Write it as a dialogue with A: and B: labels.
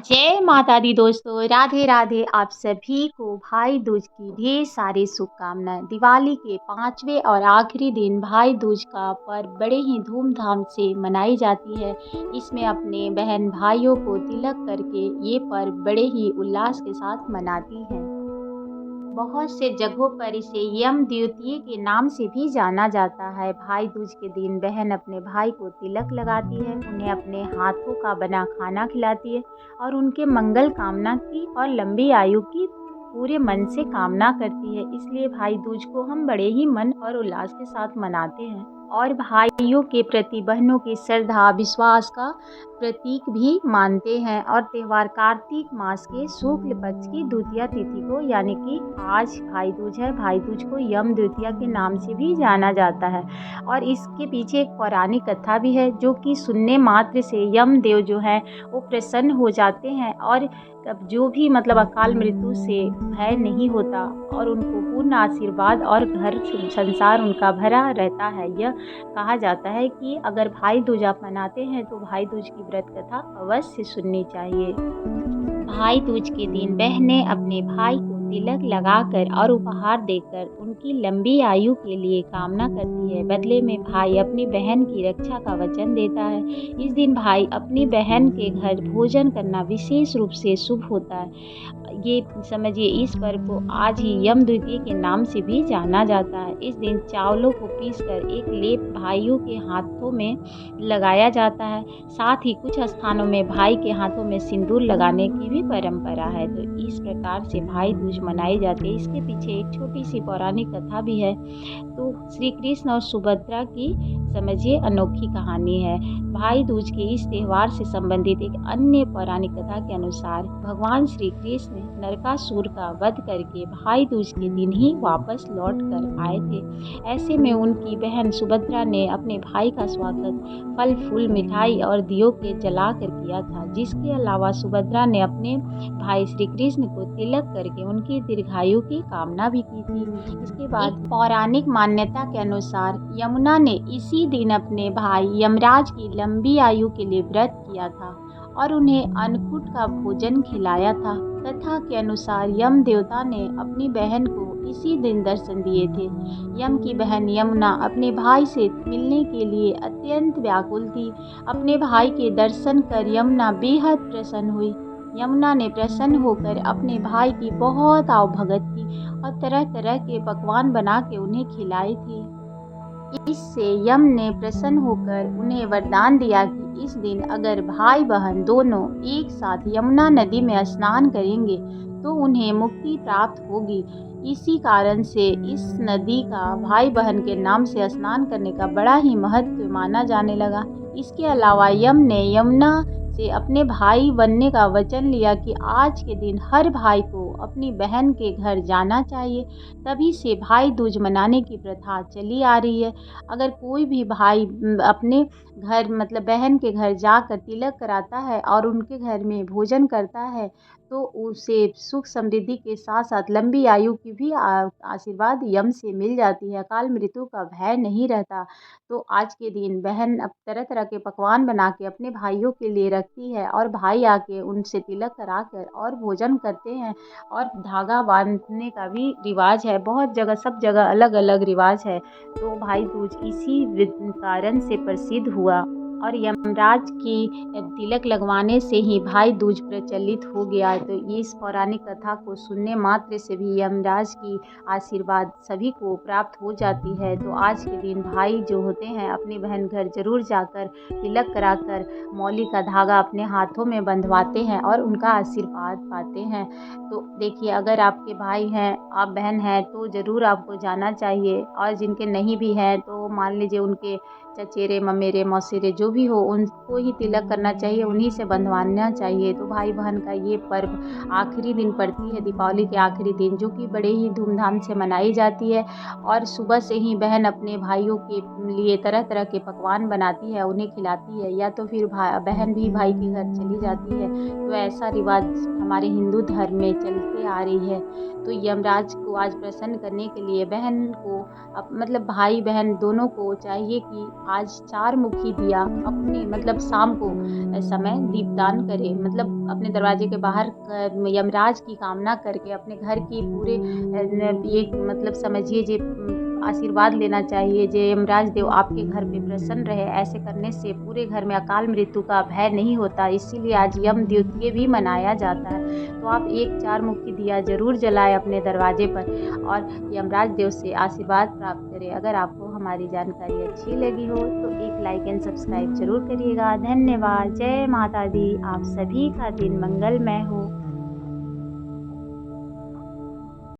A: जय माता दी दोस्तों, राधे राधे। आप सभी को भाई दूज की ढेर सारी शुभकामनाएं। दिवाली के 5वें और आखिरी दिन भाई दूज का पर्व बड़े ही धूमधाम से मनाई जाती है। इसमें अपने बहन भाइयों को तिलक करके ये पर्व बड़े ही उल्लास के साथ मनाती है। बहुत से जगहों पर इसे यम द्वितीया के नाम से भी जाना जाता है। भाई दूज के दिन बहन अपने भाई को तिलक लगाती है, उन्हें अपने हाथों का बना खाना खिलाती है और उनके मंगल कामना की और लंबी आयु की पूरे मन से कामना करती है। इसलिए भाई दूज को हम बड़े ही मन और उल्लास के साथ मनाते हैं और भाइयों के प्रति बहनों की श्रद्धा विश्वास का प्रतीक भी मानते हैं। और त्यौहार कार्तिक मास के शुक्ल पक्ष की द्वितीया तिथि को यानी कि आज भाई दूज है। भाई दूज को यम द्वितीया के नाम से भी जाना जाता है और इसके पीछे एक पौराणिक कथा भी है, जो कि सुनने मात्र से यम देव जो है वो प्रसन्न हो जाते हैं और तब जो भी अकाल मृत्यु से भय नहीं होता और उनको पूर्ण आशीर्वाद और घर संसार उनका भरा रहता है। यह कहा जाता है कि अगर भाई दूज आप मनाते हैं तो भाई दूज की व्रत कथा अवश्य सुननी चाहिए। भाई दूज के दिन बहनें अपने भाई को तिलक लगाकर और उपहार देकर उनकी लंबी आयु के लिए कामना करती है। बदले में भाई अपनी बहन की रक्षा का वचन देता है। इस दिन भाई अपनी बहन के घर भोजन करना विशेष रूप से शुभ होता है। ये समझिए, इस पर्व को आज ही यम द्वितीया के नाम से भी जाना जाता है। इस दिन चावलों को पीसकर एक लेप भाइयों के हाथों में लगाया जाता है। साथ ही कुछ स्थानों में भाई के हाथों में सिंदूर लगाने की भी परंपरा है। तो इस प्रकार से भाई दूज मनाई जाती है। इसके पीछे एक छोटी सी पौराणिक कथा भी है। तो श्री कृष्ण और सुभद्रा की समझिए अनोखी कहानी है। भाई दूज के इस त्यौहार से संबंधित एक अन्य पौराणिक कथा के अनुसार भगवान श्री कृष्ण नरकासुर का वध करके भाई दूज के दिन ही वापस लौट कर आए थे। ऐसे में उनकी बहन सुभद्रा ने अपने भाई का स्वागत फल फूल मिठाई और दियों के जला कर किया था। जिसके अलावा सुभद्रा ने अपने भाई श्री कृष्ण को तिलक करके उनकी दीर्घायु की कामना भी की थी। इसके बाद पौराणिक मान्यता के अनुसार यमुना ने इसी दिन अपने भाई यमराज की लंबी आयु के लिए व्रत किया था और उन्हें अन्नकूट का भोजन खिलाया था। कथा के अनुसार यम देवता ने अपनी बहन को इसी दिन दर्शन दिए थे। यम की बहन यमुना अपने भाई से मिलने के लिए अत्यंत व्याकुल थी। अपने भाई के दर्शन कर यमुना बेहद प्रसन्न हुई। यमुना ने प्रसन्न होकर अपने भाई की बहुत आवभगत की और तरह तरह के पकवान बना के उन्हें खिलाए थे। इससे यम ने प्रसन्न होकर उन्हें वरदान दिया कि इस दिन अगर भाई बहन दोनों एक साथ यमुना नदी में स्नान करेंगे तो उन्हें मुक्ति प्राप्त होगी। इसी कारण से इस नदी का भाई बहन के नाम से स्नान करने का बड़ा ही महत्व माना जाने लगा। इसके अलावा यम ने यमुना से अपने भाई बनने का वचन लिया कि आज के दिन हर भाई को अपनी बहन के घर जाना चाहिए। तभी से भाई दूज मनाने की प्रथा चली आ रही है। अगर कोई भी भाई अपने घर बहन के घर जाकर तिलक कराता है और उनके घर में भोजन करता है तो उसे सुख समृद्धि के साथ साथ लंबी आयु की भी आशीर्वाद यम से मिल जाती है। अकाल मृत्यु का भय नहीं रहता। तो आज के दिन बहन अब तरह तरह के पकवान बना के अपने भाइयों के लिए रखती है और भाई आके उनसे तिलक कराकर और भोजन करते हैं और धागा बांधने का भी रिवाज है। बहुत जगह सब जगह अलग अलग रिवाज है। तो भाई दूज इसी कारण से प्रसिद्ध हुआ और यमराज की तिलक लगवाने से ही भाई दूज प्रचलित हो गया। तो ये इस पौराणिक कथा को सुनने मात्र से भी यमराज की आशीर्वाद सभी को प्राप्त हो जाती है। तो आज के दिन भाई जो होते हैं अपनी बहन घर जरूर जाकर तिलक कराकर मौली का धागा अपने हाथों में बंधवाते हैं और उनका आशीर्वाद पाते हैं। तो देखिए, अगर आपके भाई हैं आप बहन हैं तो ज़रूर आपको जाना चाहिए और जिनके नहीं भी हैं तो मान लीजिए उनके चचेरे ममेरे मौसेरे जो भी हो उनको ही तिलक करना चाहिए, उन्हीं से बंधवाना चाहिए। तो भाई बहन का ये पर्व आखिरी दिन पड़ती है, दीपावली के आखिरी दिन, जो कि बड़े ही धूमधाम से मनाई जाती है। और सुबह से ही बहन अपने भाइयों के लिए तरह तरह के पकवान बनाती है, उन्हें खिलाती है, या तो फिर बहन भी भाई के घर चली जाती है। तो ऐसा रिवाज हमारे हिंदू धर्म में चलते आ रही है। तो यमराज को आज प्रसन्न करने के लिए बहन को भाई बहन दोनों को चाहिए कि आज 4 मुखी दिया अपने मतलब शाम को समय दीपदान करें। मतलब अपने दरवाजे के बाहर यमराज की कामना करके अपने घर की पूरे ये मतलब समझिए जे आशीर्वाद लेना चाहिए जे यमराज देव आपके घर पे प्रसन्न रहे। ऐसे करने से पूरे घर में अकाल मृत्यु का भय नहीं होता, इसीलिए आज यम द्वितीया भी मनाया जाता है। तो आप एक 4 मुखी दिया ज़रूर जलाएँ अपने दरवाजे पर और यमराज देव से आशीर्वाद प्राप्त करें। अगर आपको हमारी जानकारी अच्छी लगी हो तो एक लाइक एंड सब्सक्राइब ज़रूर करिएगा। धन्यवाद। जय माता दी। आप सभी का दिन मंगलमय हो।